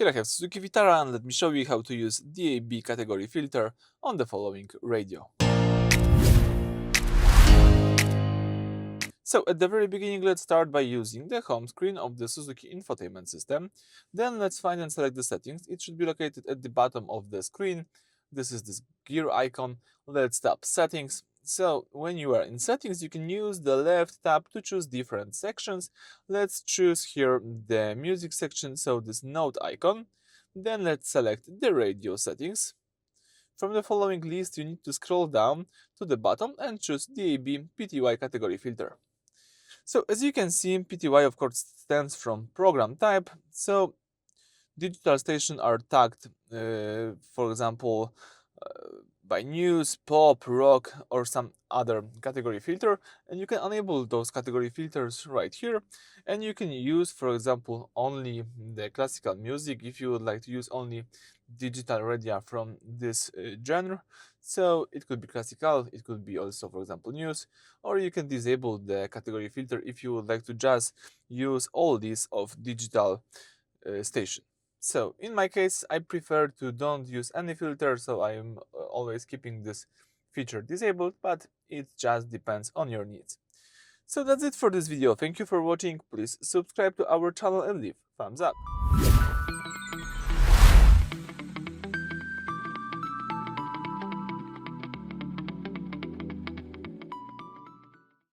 Here I have SUZUKI Vitara, and let me show you how to use DAB category filter on the following radio. So at the very beginning, let's start by using the home screen of the Suzuki Infotainment system. Then let's find and select the settings. It should be located at the bottom of the screen. This is this gear icon. Let's tap settings. So when you are in settings, you can use the left tab to choose different sections. Let's choose here the music section, so this note icon. Then let's select the radio settings. From the following list, you need to scroll down to the bottom and choose DAB PTY category filter. So as you can see, PTY of course stands from program type. So digital stations are tagged, for example, by news, pop, rock, or some other category filter, and you can enable those category filters right here. And you can use, for example, only the classical music if you would like to use only digital radio from this genre. So it could be classical, it could be also, for example, news, or you can disable the category filter if you would like to just use all these of digital station. So in my case, I prefer to don't use any filter, so I am always keeping this feature disabled, but it just depends on your needs. So that's it for this video. Thank you for watching. Please subscribe to our channel and leave thumbs up.